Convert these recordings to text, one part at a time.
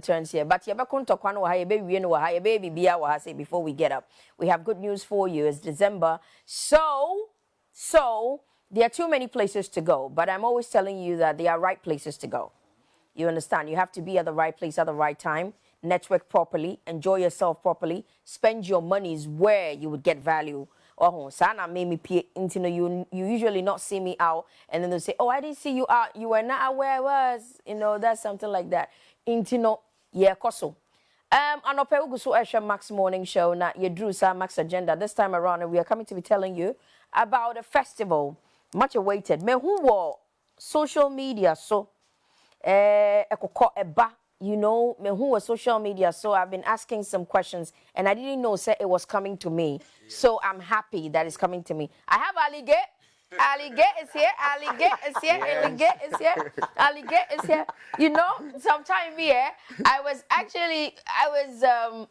turns here. But before we get up, we have good news for you. It's December. So there are too many places to go, but I'm always telling you that there are right places to go. You understand? You have to be at the right place at the right time, network properly, enjoy yourself properly, spend your monies where you would get value. Oh, Sana made me pay. You usually not see me out, and then they say, "Oh, I didn't see you out. You were not aware I was." That's something like that. Yeah, koso. Anope ugusu Esha Max Morning Show na Yedrusa Max Agenda. This time around, and we are coming to be telling you about a festival much awaited. Me who were social media so eba. Me who was social media, so I've been asking some questions, and I didn't know say it was coming to me. So I'm happy that it's coming to me. I have Aligata. Aligata is here. Aligata is here. Aligata is here. Aligata is here. Sometime here, I was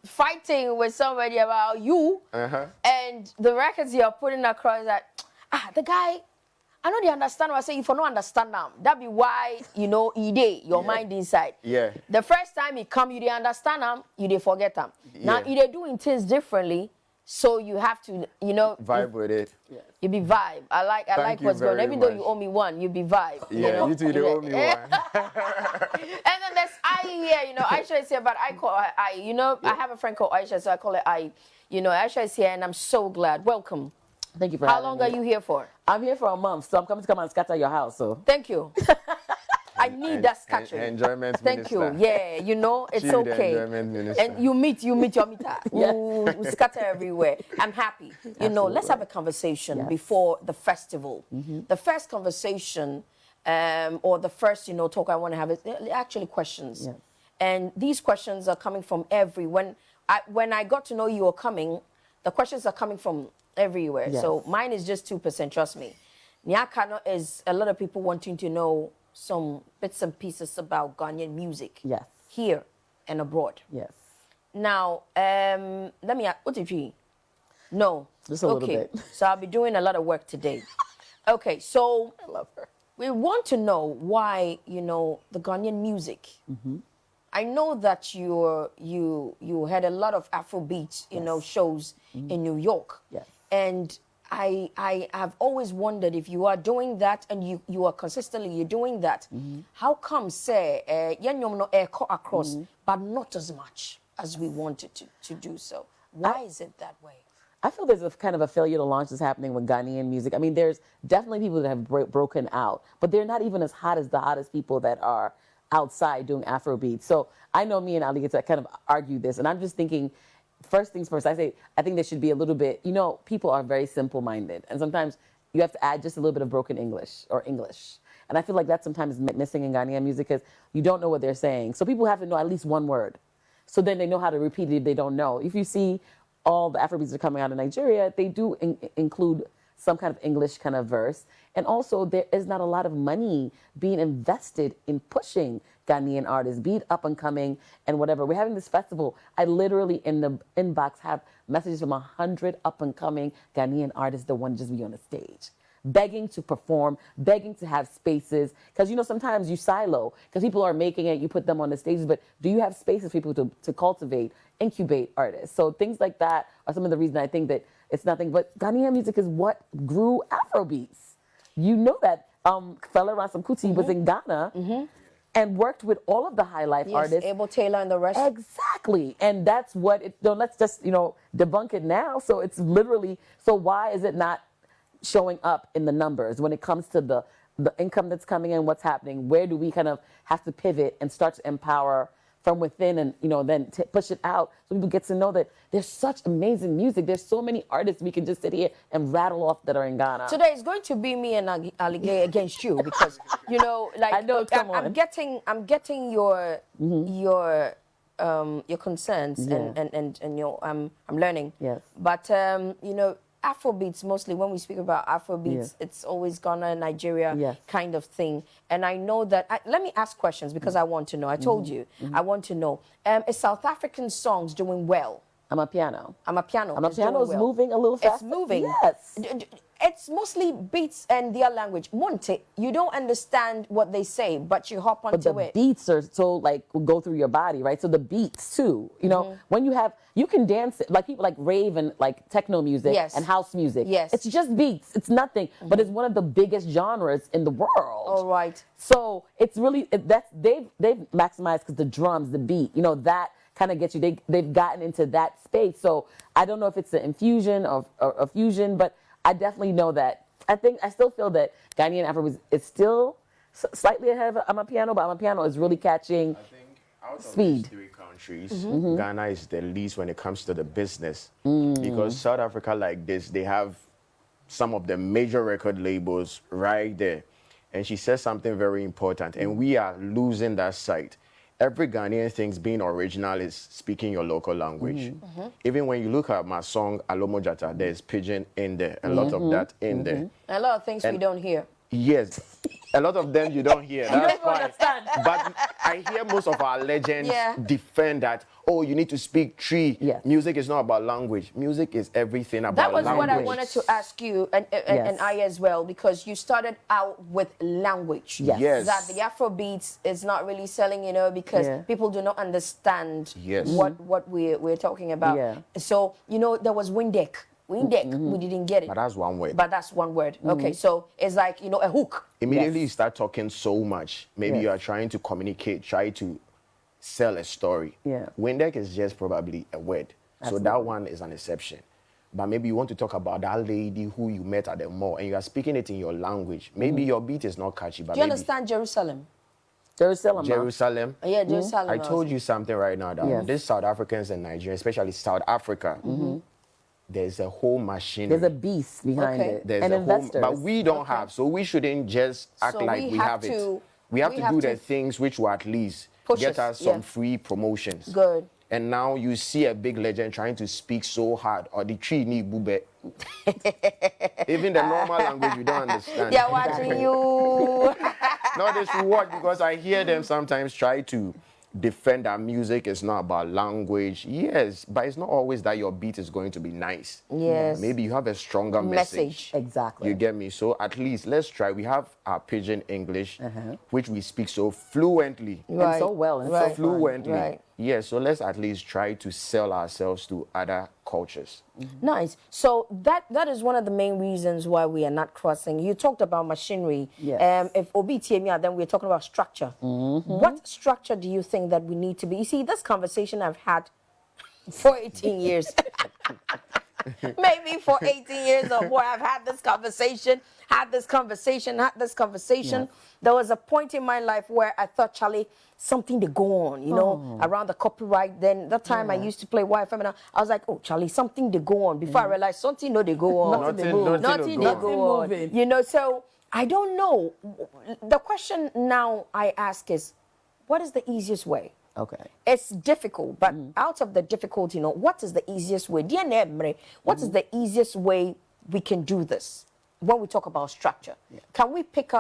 fighting with somebody about you, and the records you're putting across that the guy. I know they understand what I say. If you don't understand them, that be why, your mind inside. Yeah. The first time you come, you didn't understand them, you didn't forget them. Yeah. Now, you're doing things differently, so you have to, vibe with it. Yeah. You be vibe. I like what's going on. Even though you owe me one, you be vibe. Yeah, you two, they owe me one. And then there's I here, Aisha is here, but I call her I. Yeah. I have a friend called Aisha, so I call her I. Aisha is here, and I'm so glad. Welcome. Thank you for having me. How long are you here for? I'm here for a month, so I'm coming to come and scatter your house. So thank you. I need that scattering. Enjoyment Thank minister. you. Yeah, it's okay. And you meet your meter. We scatter everywhere. I'm happy. Let's have a conversation before the festival. The first conversation, or the first, talk I want to have is actually questions. Yes. And these questions are coming from when I got to know you were coming, the questions are coming from everywhere. Yes. So mine is just 2%, trust me. Nyakano is a lot of people wanting to know some bits and pieces about Ghanaian music. Yes. Here and abroad. Yes. Now, let me ask, no. Just a little bit. So I'll be doing a lot of work today. Okay, so I love her. We want to know why, the Ghanaian music. I know that you had a lot of Afrobeat, shows in New York. Yes. And I have always wondered if you are doing that and you are consistently doing that. How come say across, but not as much as we wanted to do so? Why is it that way? I feel there's a kind of a failure to launch that's happening with Ghanaian music. I mean, there's definitely people that have broken out, but they're not even as hot as the hottest people that are outside doing Afrobeat. So I know me and Aligata kind of argue this, and I'm just thinking, first things first, I think there should be a little bit, people are very simple-minded, and sometimes you have to add just a little bit of broken English or English. And I feel like that's sometimes missing in Ghanaian music because you don't know what they're saying. So people have to know at least one word. So then they know how to repeat it if they don't know. If you see all the Afrobeats that are coming out of Nigeria, they do include some kind of English kind of verse. And also there is not a lot of money being invested in pushing Ghanaian artists, be it up and coming and whatever. We're having this festival. I literally in the inbox have messages from 100 up and coming Ghanaian artists that want to just be on the stage, begging to perform, begging to have spaces. Because, sometimes you silo because people are making it, you put them on the stages, but do you have spaces for people to cultivate, incubate artists? So things like that are some of the reasons I think that it's nothing but Ghanaian music is what grew Afrobeats. You know that fella Ransom Kuti was in Ghana and worked with all of the high life artists. Abel Taylor and the rest. Exactly. And that's what let's just, debunk it now. So it's literally, so why is it not showing up in the numbers when it comes to the income that's coming in, what's happening? Where do we kind of have to pivot and start to empower from within and, then push it out so people get to know that there's such amazing music. There's so many artists we can just sit here and rattle off that are in Ghana. Today it's going to be me and Aligata against you because, like I know, I'm getting your concerns and I'm learning. Yes. But Afrobeats mostly, when we speak about Afrobeats, it's always Ghana, Nigeria kind of thing. And I know that, let me ask questions because I want to know. I told you, I want to know. Is South African songs doing well? I'm a piano. I'm a piano. Is moving a little faster. It's moving. Yes. it's mostly beats and their language. Monte, you don't understand what they say, but you hop But onto the it. beats are so like will go through your body, right? So the beats too, you know, when you can dance like people like rave and like techno music Yes. and house music. Yes. It's just beats. It's nothing, but it's one of the biggest genres in the world. All right. So it's really they've maximized because the drums, the beat, you know, that kind of gets you. They've gotten into that space. So I don't know if it's an infusion or a fusion, but I definitely know that. I still feel that Ghanaian Afro is still slightly ahead of Amapiano, but Amapiano is really catching I think out of speed. these three countries, Ghana is the least when it comes to the business. Because South Africa, like this, they have some of the major record labels right there. And she says something very important, and we are losing that sight. Every Ghanaian thinks being original is speaking your local language. Even when you look at my song Alomo Jata, there's pidgin in there, a lot of that in there. A lot of things we don't hear. Yes, a lot of them you don't hear. That's don't fine. understand. But I hear most of our legends Yeah. defend that. Oh, you need to speak tree. Yes. Music is not about language. Music is everything about That was language. what I wanted to ask you, and Yes. I as well, because you started out with language. Yes. Yes. That the Afro beats is not really selling, you know, because Yeah. people do not understand Yes. what we're talking about. Yeah. So, you know, there was Windek. Windek, we didn't get it. But that's one word. But that's one word. Okay, so it's like, you know, a hook. Immediately Yes. you start talking so much. Maybe Yes. you are trying to communicate, try to sell a story. Yeah. Windek is just probably a word. So that one is an exception. But maybe you want to talk about that lady who you met at the mall and you are speaking it in your language. Maybe your beat is not catchy, but Do you maybe understand Jerusalem? Jerusalem. Jerusalem. Yeah, Jerusalem. I told you something right now that Yes. these South Africans and Nigerians, especially South Africa, there's a whole machine. There's a beast behind Okay. it. There's and a whole, investors. but we don't have, so we shouldn't just act So like we we have have it. to- We have we to have do to the things which will at least push get us, us some yeah. free promotions. Good. And now you see a big legend trying to speak so hard, or the tree need bube. Even the normal language you don't understand. They're watching you. No, they should watch because I hear them sometimes try to defend that music is not about language. Yes, but it's not always that your beat is going to be nice. Yes. Maybe you have a stronger message. Exactly. You get me? So at least let's try. We have our pidgin English, which we speak so fluently. And so well. And so Right. fun. Fluently. Right. Yeah, so let's at least try to sell ourselves to other cultures. Nice. So that is one of the main reasons why we are not crossing. You talked about machinery. Yes. If Obi TMI, then we're talking about structure. What structure do you think that we need to be? You see, this conversation I've had for 18 years. Maybe for 18 years or more, I've had this conversation. Yes. There was a point in my life where I thought, Charlie, something to go on, you know, around the copyright. Then that time I used to play YFM, and I was like, oh, Charlie, something to go on. Before I realized something no they go on. Nothing they to go go on. on. Moving. You know, so I don't know. The question now I ask is, what is the easiest way? Okay. It's difficult, but out of the difficulty, you know, what is the easiest way? Dear Nemre, what is the easiest way we can do this when we talk about structure? Can we pick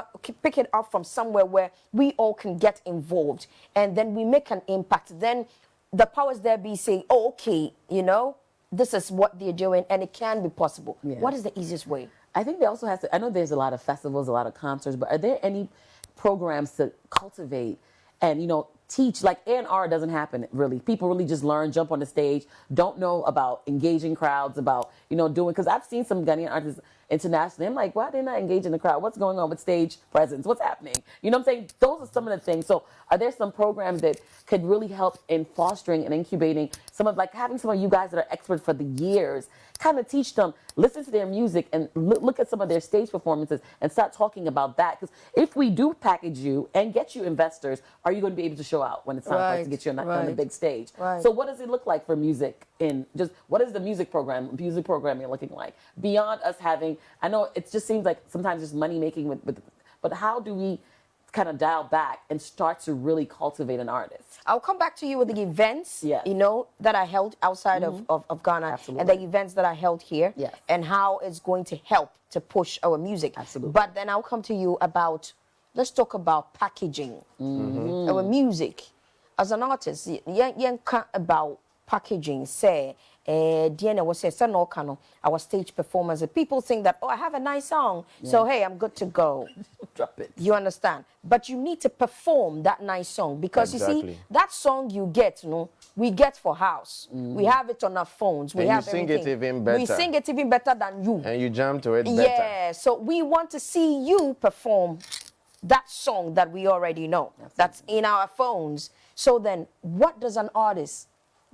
it up from somewhere where we all can get involved and then we make an impact? Then the powers there be say, oh, okay, you know, this is what they're doing and it can be possible. Yeah. What is the easiest way? I think they also have to, I know there's a lot of festivals, a lot of concerts, but are there any programs to cultivate and, you know, teach? Like A&R doesn't happen really. People really just learn, jump on the stage, don't know about engaging crowds, about, you know, doing, because I've seen some Ghanaian artists internationally. I'm like, why are they not engaging the crowd? What's going on with stage presence? What's happening? You know what I'm saying? Those are some of the things. So are there some programs that could really help in fostering and incubating some of, like having some of you guys that are experts for the years, kind of teach them, listen to their music and look at some of their stage performances and start talking about that? Because if we do package you and get you investors, are you going to be able to show out when it's time for us Right, to get you on the right, big stage? right. So what does it look like for music in just, what is the music programming looking like? Beyond us having, I know it just seems like sometimes it's money making but how do we kind of dial back and start to really cultivate an artist? I'll come back to you with the events, Yes. you know, that I held outside of Ghana. Absolutely. And the events that I held here. Yes. And how it's going to help to push our music. Absolutely. But then I'll come to you about, let's talk about packaging our music. As an artist, about packaging, say, DNA was say, no canon, our stage performance. People think that, oh, I have a nice song, so hey, I'm good to go. Drop it. You understand? But you need to perform that nice song because you Exactly. see, that song you get, we get for house. We have it on our phones. We And you have sing it everything. even We better. sing it even better than you. And you jump to it better. Yeah, so we want to see you perform that song that we already know. That's in our phones. So then, what does an artist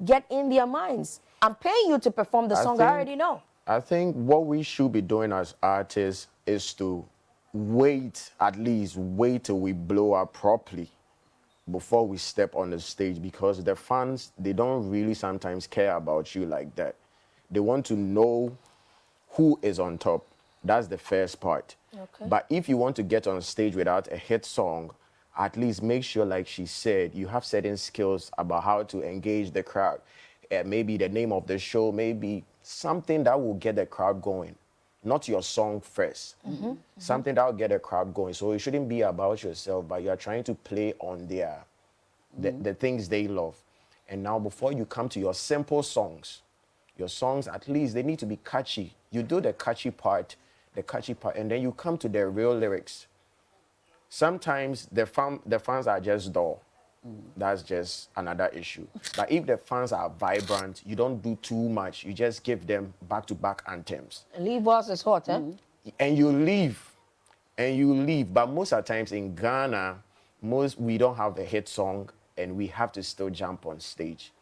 get in their minds? I'm paying you to perform the song I already know. I think what we should be doing as artists is to at least wait till we blow up properly before we step on the stage, because the fans, they don't really sometimes care about you like that. They want to know who is on top. That's the first part. Okay. But if you want to get on stage without a hit song, at least make sure, like she said, you have certain skills about how to engage the crowd. Maybe the name of the show, maybe something that will get the crowd going. Not your song first. Something that will get the crowd going. So it shouldn't be about yourself, but you're trying to play on the things they love. And now before you come to your simple songs, your songs, at least they need to be catchy. You do the catchy part, and then you come to the real lyrics. Sometimes the fans are just dull. That's just another issue. But if the fans are vibrant, you don't do too much. You just give them back-to-back anthems. Leave us is hot, eh? And you leave. But most of the times in Ghana, we don't have a hit song, and we have to still jump on stage.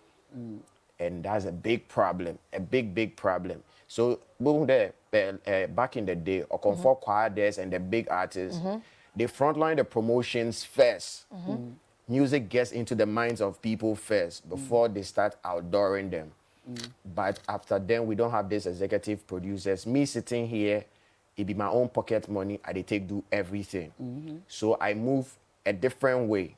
And that's a big problem, a big problem. So back in the day, Okonfo choirs and the big artists, they frontline the promotions first. Music gets into the minds of people first before they start outdooring them. But after then, we don't have these executive producers. Me sitting here, it be my own pocket money, I do everything. So I move a different way.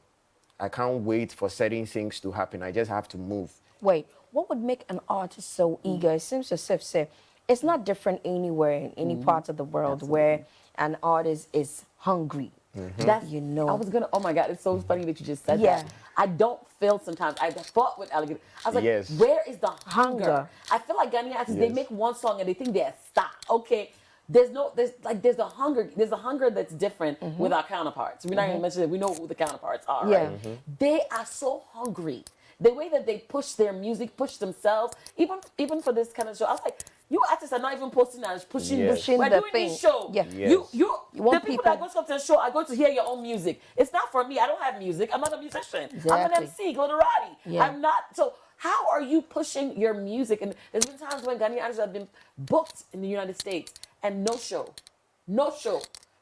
I can't wait for certain things to happen. I just have to move. Wait, what would make an artist so eager? It seems as if, say, it's not different anywhere in any part of the world where an artist is hungry. That's, You know. I was gonna. Oh my God, it's so funny that you just said Yeah. that. I don't feel sometimes. I fought with Alligator. I was like, Yes. where is the hunger? Hunger. I feel like Ghanaian artists, they Yes. make one song and they think they're stop. Okay, there's the hunger. There's a hunger that's different with our counterparts. We're not gonna mention it. We know who the counterparts are. Yeah. Right? They are so hungry. The way that they push their music, push themselves, even for this kind of show, I was like, you artists are not even posting and pushing. Yes. Pushing We're the doing thing. this show. Yeah. Yes. You want the people that people- go to the show are going to hear your own music. It's not for me. I don't have music. I'm not a musician. I'm an Exactly. MC, Glitteratie. Yeah. I'm not. So how are you pushing your music? And there's been times when Ghanaian artists have been booked in the United States and no show,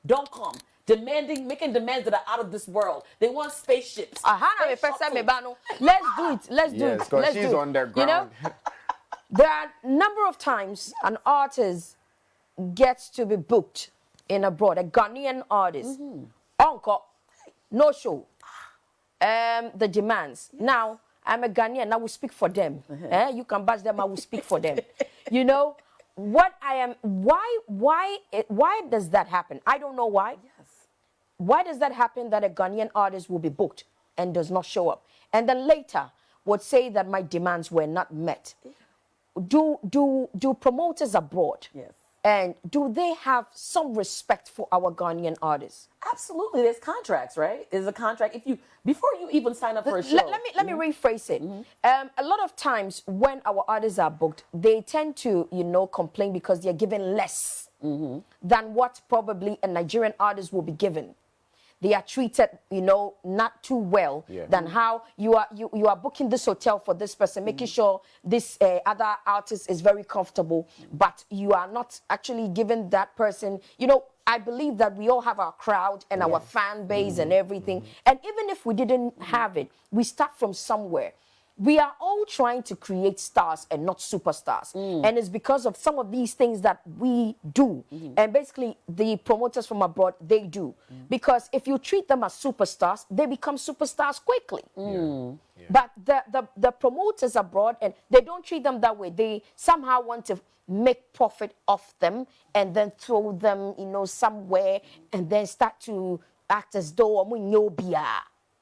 don't come. Making demands that are out of this world. They want spaceships. Ahana, Space me shuttles. bano. Let's do it. Let's do Yes, it. because Let's she's do it. on the You know, ground. there are a number of times an artist gets to be booked in abroad, a Ghanaian artist. Encore, no show. The demands. Now, I'm a Ghanaian, I will speak for them. You can bash them, I will speak for them. You know, why does that happen? I don't know why. Yes. Why does that happen that a Ghanaian artist will be booked and does not show up? And then later would say that my demands were not met. Do promoters abroad? Yes. And do they have some respect for our Ghanaian artists? Absolutely. There's contracts, right? There's a contract. Before you even sign up for a show. Let me rephrase it. A lot of times when our artists are booked, they tend to, complain because they're given less than what probably a Nigerian artist will be given. They are treated, not too well than how you are booking this hotel for this person, making sure this other artist is very comfortable, but you are not actually giving that person, I believe that we all have our crowd and our fan base and everything. And even if we didn't have it, we start from somewhere. We are all trying to create stars and not superstars. And it's because of some of these things that we do. And basically, the promoters from abroad, they do. Because if you treat them as superstars, they become superstars quickly. But the promoters abroad, and they don't treat them that way. They somehow want to make profit off them and then throw them, somewhere and then start to act as though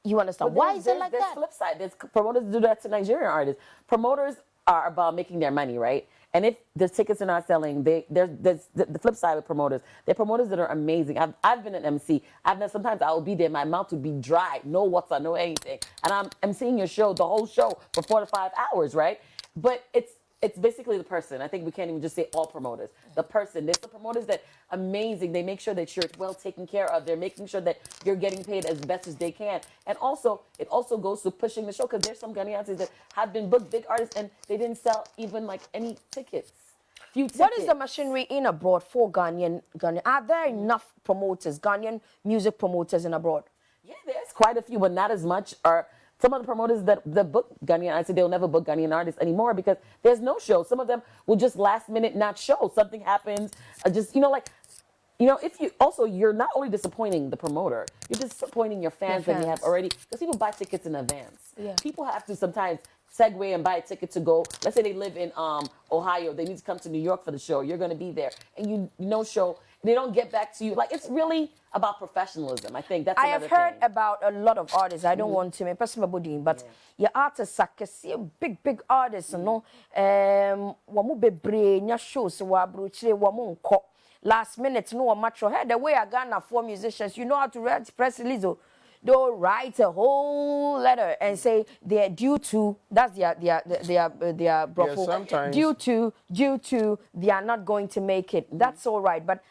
You understand? But Why is it like there's that? flip side. There's promoters do that to Nigerian artists. Promoters are about making their money, right? And if the tickets are not selling, there's the flip side with promoters. They're promoters that are amazing. I've been an MC. Sometimes I will be there, my mouth would be dry, no water, no anything, and I'm emceeing your show, the whole show for 4 to 5 hours, right? But it's basically the person. I think we can't even just say all promoters. The person. There's the promoters that amazing. They make sure that you're well taken care of. They're making sure that you're getting paid as best as they can. And also, it also goes to pushing the show because there's some Ghanaians that have been booked big artists and they didn't sell even like any tickets. Few tickets. What is the machinery in abroad for Ghanaian? Are there enough promoters, Ghanaian music promoters in abroad? Yeah, there's quite a few, but not as much. Or some of the promoters that book Ghanaian, I say they'll never book Ghanaian artists anymore because there's no show. Some of them will just last minute not show. Something happens, if you're not only disappointing the promoter, you're disappointing your fans that you have already, because people buy tickets in advance. Yeah. People have to sometimes segue and buy a ticket to go. Let's say they live in Ohio, they need to come to New York for the show. You're going to be there, and you no show. They don't get back to you. Like, it's really about professionalism. I think that's another thing. I have heard about a lot of artists. I don't want to make personal body, but your artists are big artists, no. Wamu bebre nya shows wa brochire wamu nko. Last minute no match your head. The way I got for musicians, you know how to write press release. They'll write a whole letter and say they're due to, that's their brothel. Sometimes. Due to they are not going to make it. That's all right, but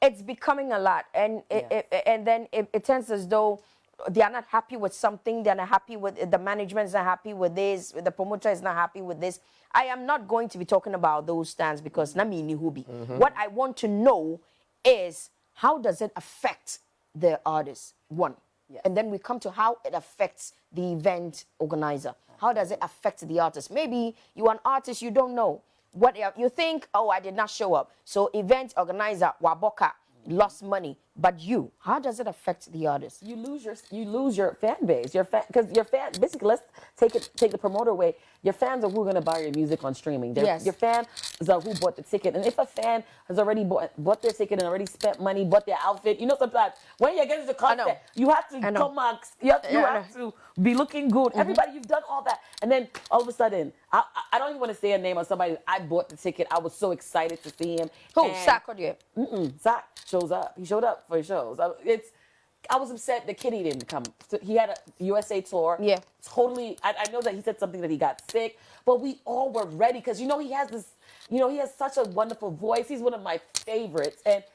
it's becoming a lot, and then it turns as though they are not happy with something. They're not happy with the management is not happy with this. The promoter is not happy with this. I am not going to be talking about those stands because nami ni hubi. What I want to know is how does it affect the artist? One. Yes. And then we come to how it affects the event organizer. How does it affect the artist? Maybe you're an artist, you don't know. What you think, oh, I did not show up. So event organizer, Waboka, lost money. But how does it affect the artist? You lose your fan base. Because your fan, basically, let's take the promoter away. Your fans are who are going to buy your music on streaming. Yes. Your fans are who bought the ticket. And if a fan has already bought their ticket and already spent money, bought their outfit, sometimes when you get into the concert, you have to come on, you have to be looking good. Everybody, you've done all that. And then all of a sudden, I don't even want to say a name of somebody. I bought the ticket. I was so excited to see him. Who? Zach or you? Zach shows up. He showed up for his shows. I was upset that Kitty didn't come. So he had a USA tour. Yeah. Totally. I know that he said something that he got sick, but we all were ready because he has this. He has such a wonderful voice. He's one of my favorites, and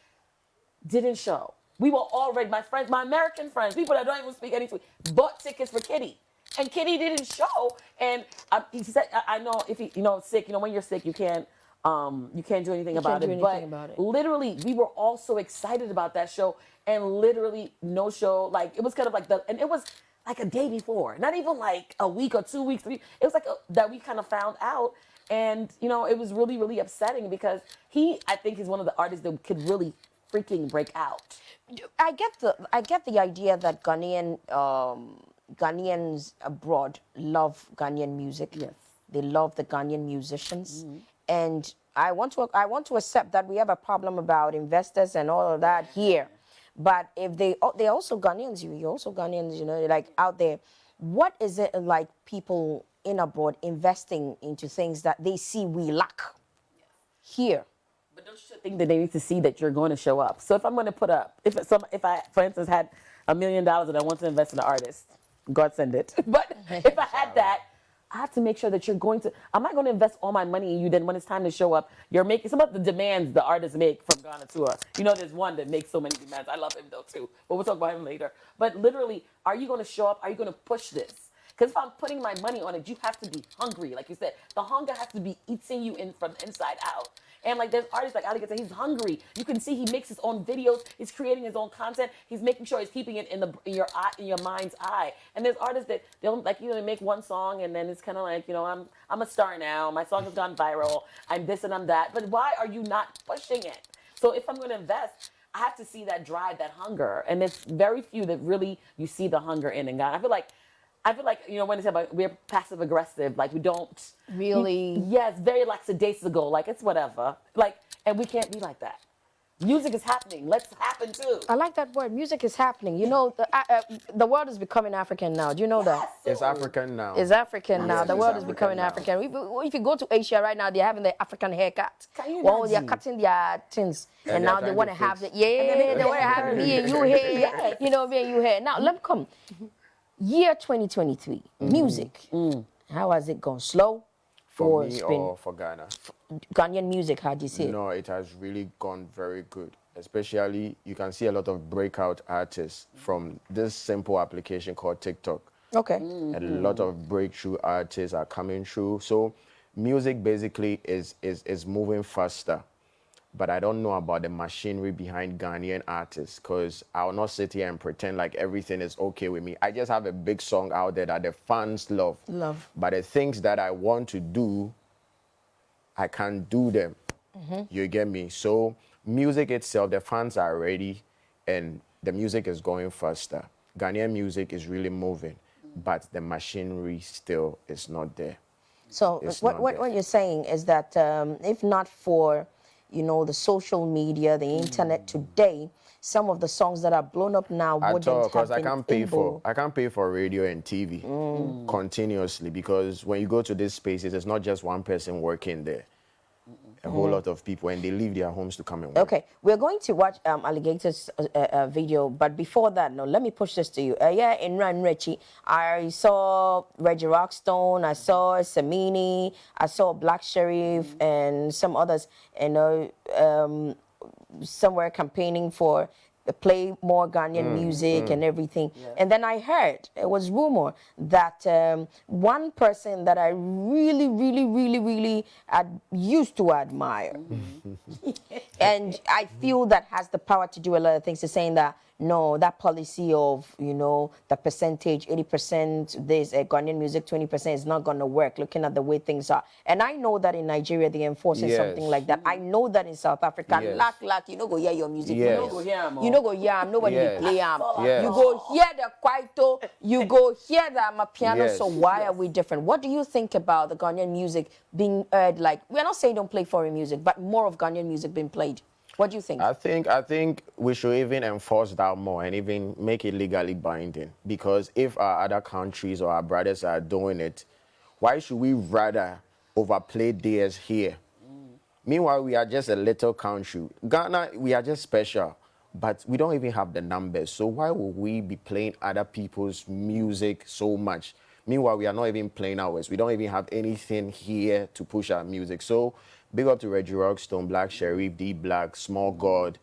didn't show. We were all ready. My friends, my American friends, people that don't even speak anything, bought tickets for Kitty, and Kitty didn't show. And he said, "I know if sick. When you're sick, you can't do anything about it." But literally, we were all so excited about that show, and literally no show. Like, it was kind of like and it was like a day before, not even like a week or 2 weeks. It was like that we kind of found out, and it was really, really upsetting because I think he's one of the artists that could really freaking break out. I get the idea that Ghanaians abroad love Ghanaian music. Yes. They love the Ghanaian musicians. And I want to accept that we have a problem about investors and all of that here. But if they're also Ghanaians, you're also Ghanaians, like out there. What is it like people in abroad investing into things that they see we lack here? But don't you think that they need to see that you're going to show up? So if I'm going to put up, if I, for instance, had $1 million that I want to invest in an artist, God send it. But if I had that, I have to make sure that I'm not going to invest all my money in you. Then when it's time to show up, you're making some of the demands the artists make from Ghana tour. There's one that makes so many demands. I love him though too, but we'll talk about him later. But literally, are you going to show up? Are you going to push this? Because if I'm putting my money on it, you have to be hungry. Like you said, the hunger has to be eating you in from the inside out. And like there's artists like Aligata, he's hungry. You can see he makes his own videos. He's creating his own content. He's making sure he's keeping it in your mind's eye. And there's artists that they'll they make one song and then it's kind of like I'm a star now. My song has gone viral. I'm this and I'm that. But why are you not pushing it? So if I'm going to invest, I have to see that drive, that hunger. And there's very few that really you see the hunger in Ghana. I feel like when they say about we're passive aggressive, like we don't really. Yes, very lackadaisical. Like it's whatever. Like, and we can't be like that. Music is happening. Let's happen too. I like that word. Music is happening. You know, the world is becoming African now. Do you know that? It's African now. It's African now. Yes, The it's world is African becoming now. African. If you go to Asia right now, they're having the African haircut. Can you Well, they're imagine? cutting their things, and they're now they trying want to to have fix. the they want to have me and you hair. You know, me and you hair. Now let me come. Year 2023, music. How has it gone? Slow? For it's me been or for Ghana? Ghanaian music? How do you see it? No, it has really gone very good. Especially, you can see a lot of breakout artists from this simple application called TikTok. Okay. A lot of breakthrough artists are coming through. So music basically is moving faster. But I don't know about the machinery behind Ghanaian artists, because I'll not sit here and pretend like everything is okay with me. I just have a big song out there that the fans love. But the things that I want to do, I can't do them. You get me? So music itself, the fans are ready and the music is going faster. Ghanaian music is really moving, but the machinery still is not there. So It's what not what, there. what you're saying is that if not for the social media, the internet today, some of the songs that are blown up now At wouldn't all, have because been I can't pay for radio and TV continuously, because when you go to these spaces, it's not just one person working there. A whole lot of people, and they leave their homes to come and work. Okay, we're going to watch Alligator's video, but before that, no, let me push this to you. Yeah, in Ran Richie, I saw Reggie Rockstone, I saw Samini, I saw Black Sheriff, and some others, somewhere campaigning for play more Ghanaian music and everything. And then I heard, it was rumor, that one person that I really, really, really, really used to admire, and I feel that has the power to do a lot of things, is saying that, no, that policy of, the percentage, 80% this, Ghanaian music, 20% is not going to work, looking at the way things are. And I know that in Nigeria, they're enforcing something like that. I know that in South Africa, you know, go hear your music. Yes. You know, go hear nobody Yes. play Yes. You go hear the kwaito, you go hear the amapiano. Yes. So why are we different? What do you think about the Ghanaian music being heard? Like, we're not saying don't play foreign music, but more of Ghanaian music being played. What do you think? I think we should even enforce that more and even make it legally binding. Because if our other countries or our brothers are doing it, why should we rather overplay theirs here? Meanwhile, we are just a little country. Ghana, we are just special, but we don't even have the numbers. So why would we be playing other people's music so much? Meanwhile, we are not even playing ours. We don't even have anything here to push our music. So big up to Reggie Rockstone, Black Sheriff, D Black, Small God,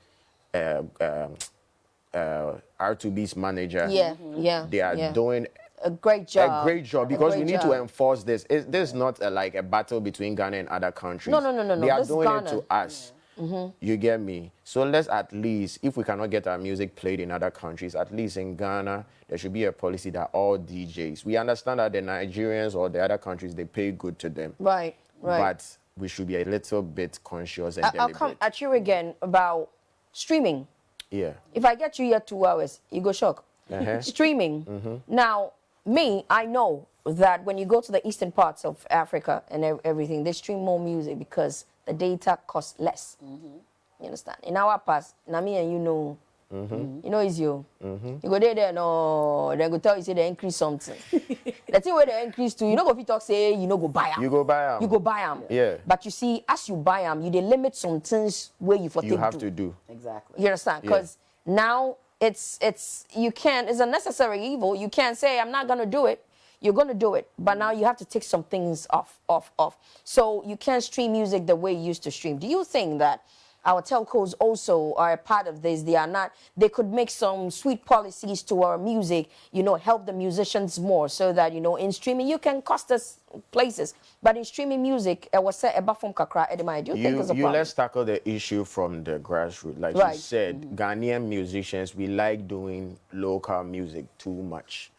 R2B's manager. They are doing a great job. A great job, because we need to enforce this. This is not like a battle between Ghana and other countries. No. They are This doing Ghana. it to us. You get me? So let's at least, if we cannot get our music played in other countries, at least in Ghana, there should be a policy that all DJs, we understand that the Nigerians or the other countries, they pay good to them. Right. But we should be a little bit conscious and I'll deliberate. come at you again about streaming. Yeah. If I get you here 2 hours, you go shock. Streaming. Now, I know that when you go to the eastern parts of Africa and everything, they stream more music because the data costs less. You understand? In our past, Nami and it's you. You go there, no, they go tell you, say they increase something. The thing where they increase to, go if you talk, say, go buy them. You go buy them. You go buy them. Yeah. But you see, as you buy them, they limit some things where you have to do. Exactly. You understand? Because now it's a necessary evil. You can't say, I'm not going to do it. You're going to do it. But now you have to take some things off. So you can't stream music the way you used to stream. Do you think that our telcos also are a part of this? They could make some sweet policies to our music, help the musicians more, so that, in streaming, you can cost us places. But in streaming music, do you think it's a problem? Let's tackle the issue from the grassroots. Like you said, Ghanaian musicians, we like doing local music too much.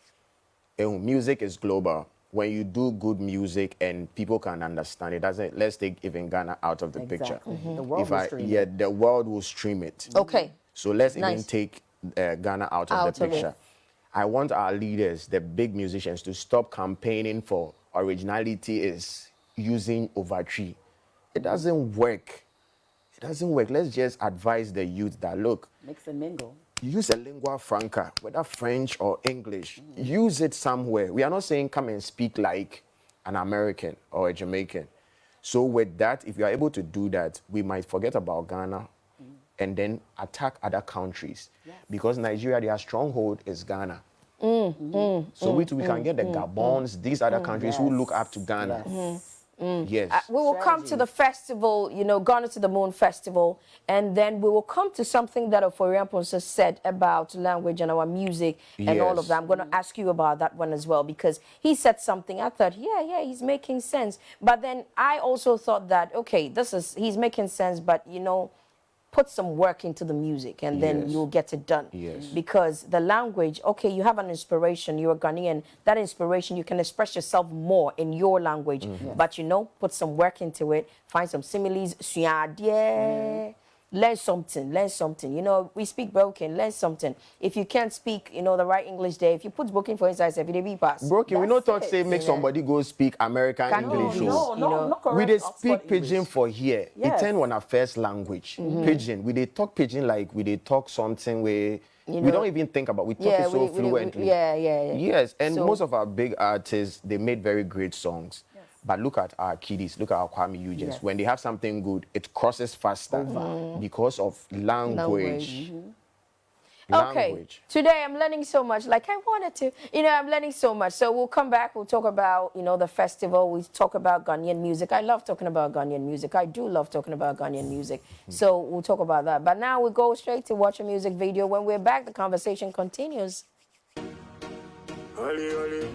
And music is global. When you do good music and people can understand it, let's take even Ghana out of the picture. The world will stream it. The world will stream it. Okay. So let's even take Ghana out of the picture. I want our leaders, the big musicians, to stop campaigning for originality is using overtree. It doesn't work. It doesn't work. Let's just advise the youth that, look, Mix and mingle. use a lingua franca, whether French or English. Use it somewhere. We are not saying come and speak like an American or a Jamaican. So with that, if you are able to do that, we might forget about Ghana and then attack other countries. Yes. Because Nigeria, their stronghold is Ghana. So we can get the Gabons, these other countries who look up to Ghana. Yes. Yes. We will come to the festival, you know, Ghana to the Moon Festival, and then we will come to something that Oforiampon said about language and our music and all of Yes. that. I'm going to ask you about that one as well, because he said something. I thought, yeah, he's making sense. But then I also thought that, okay, he's making sense, but, you know, put some work into the music and then Yes. you'll get it done. Yes. Because the language, okay, you have an inspiration, you're a Ghanaian, that inspiration, you can express yourself more in your language. But, you know, put some work into it, find some similes, learn something. You know, we speak broken, learn something. If you can't speak, you know, the right English there, if you put broken for inside, if you be pass. Broken, we not That's thought it. say make somebody go speak American Can English. English. oh. No, correct. We dey Oxford speak pidgin English. for here. Yes. It turn on our first language. Pidgin. We dey talk pidgin like we dey talk something where we know, don't even think about. We talk yeah, it so we- fluently. yeah. Yes, and So- most of our big artists, they made very great songs. But look at our kiddies, look at our Kwame Eugents. Yes. When they have something good, it crosses faster because of language. Okay, Language. today I'm learning so much, like I wanted to. You know, I'm learning so much. So we'll come back, we'll talk about, you know, the festival. We talk about Ghanaian music. I love talking about Ghanaian music. I do love talking about Ghanaian music. So we'll talk about that. But now we go straight to watch a music video. When we're back, the conversation continues. Oli, oli.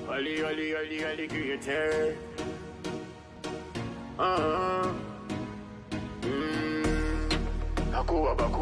Oli, oli, oli, alligator. Aku abaku.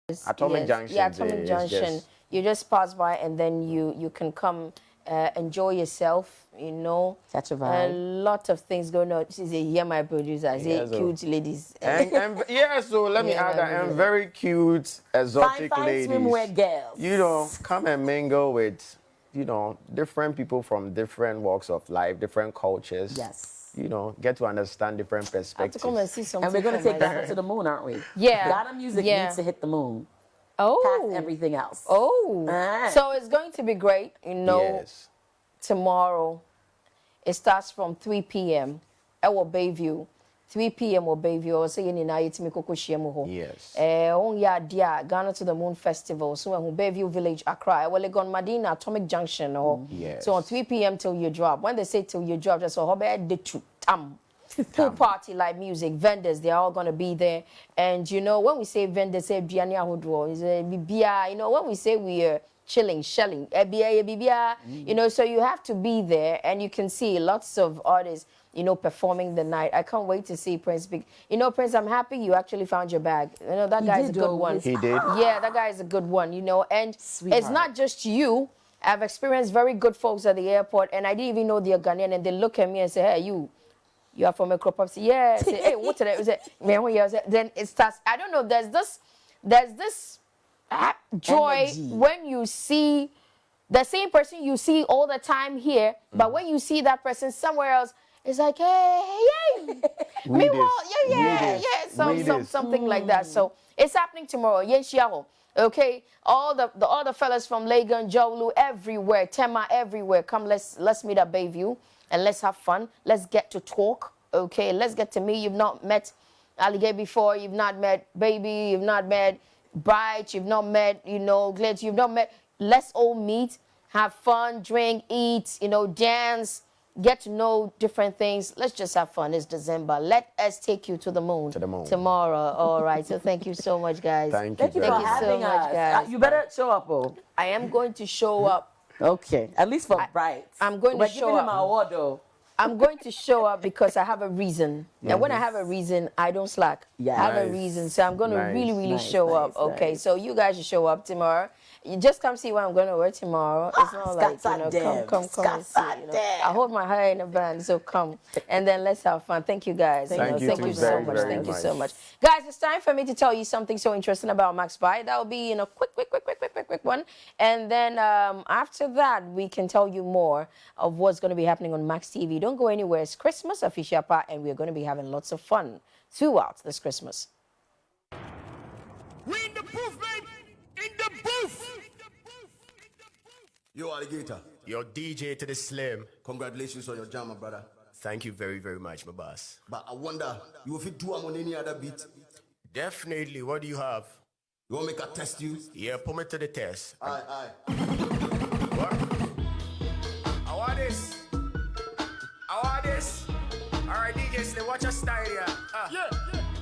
Atomic Junction. Yeah, Atomic Junction. You just pass by and then you can come enjoy yourself, you know. Catch a vibe. A lot of things going on. She's a yeah, my producer. I say cute ladies. And yeah, so let me add that. And very cute, exotic fine ladies. swimwear girls. You know, come and mingle with, you know, different people from different walks of life, different cultures. Yes. You know, get to understand different I have to perspectives. come and see something. And we're going to from take my Ghana side. to the moon, aren't we? Yeah. Ghana music needs to hit the moon. Oh. Past everything else. Oh. Ah. So it's going to be great, you know. Yes. Tomorrow, it starts from 3 p.m. at Bayview. 3 p.m. or Bayview. I was saying in Yes. Dia Ghana to the Moon Festival. So when Bayview Village, Accra, Legon, Madina, Atomic Junction. Yes. So on 3 p.m. till you drop. When they say till you drop, just so pool party like music, vendors, they're all gonna be there. And you know, when we say vendors, say you know, when we say we are chilling, shelling, you know, so you have to be there and you can see lots of artists, you know, performing the night. I can't wait to see Prince. You know, Prince, I'm happy you actually found your bag. You know, that guy is a good one. He did? Yeah, that guy is a good one, you know. And Sweetheart. it's not just you. I've experienced very good folks at the airport and I didn't even know they're Ghanaian and they look at me and say, hey, you are from a crop up. Yeah. Say, hey, what today? Then it starts. I don't know. There's this joy energy when you see the same person you see all the time here, but when you see that person somewhere else, it's like, hey. Meanwhile, something like that. So it's happening tomorrow. Yes, okay, all the fellas from Legon, Jolu, everywhere, Tema, everywhere. Come, let's meet at Bayview. And let's have fun. Let's get to talk, okay? Let's get to meet. You've not met Aligata before. You've not met Baby. You've not met Bright. You've not met, you know, Glitteratie. You've not met. Let's all meet, have fun, drink, eat, you know, dance, get to know different things. Let's just have fun. It's December. Let us take you to the moon. To the moon. Tomorrow. All right. So thank you so much, guys. Thank you Thank you very for much. having so much, us. guys. You better show up, oh. I am going to show up. Okay, at least for Bright. I'm going to We're show giving him up. an award, though. I'm going to show up because I have a reason. And when I have a reason, I don't slack. Yeah. I have a Nice. reason. So I'm going to Nice. really Nice, show up. nice, Okay. nice. So you guys should show up tomorrow. You just come see what I'm going to wear tomorrow. It's not like, you know, come and see. You know. I hold my hair in a band, so come. And then let's have fun. Thank you guys. Thank you Thank too you so very, much. very Thank you so much. much. Guys, it's time for me to tell you something so interesting about Max Buy. That will be in a quick one. And then after that, we can tell you more of what's going to be happening on Max TV. Don't go anywhere. It's Christmas official part, and we're going to be having lots of fun throughout this Christmas. We in the booth, baby! In the booth! Yo, Alligator, Yo, DJ to the Slim. congratulations on your jam, my brother. Thank you very, very much, my boss. But I wonder, you will fit do am on any other beat? Definitely. What do you have? You want me to test you? Yeah, put me to the test. Aye. What? I want this. I want this. All right, DJ Slim, watch your style here. Yeah.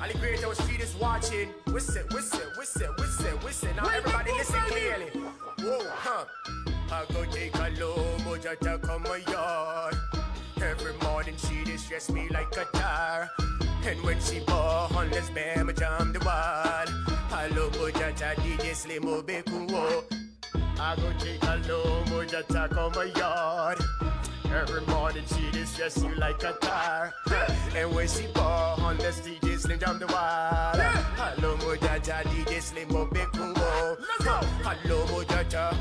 Ali Creator was feed is watching. Whistle. Now everybody listen clearly. Whoa, huh? I go take a low moja to come my yard. Every morning she distress me like a tar. And when she ball, let's bam, jam the wall. Hello, moja to DJ Slim, oh, be cool. I go take a low moja to come my yard. Every morning she distress you like a tar. And when she ball, let's DJ Slim jam the wall. Hello, moja to DJ Slim, oh, be cool. Hello, moja to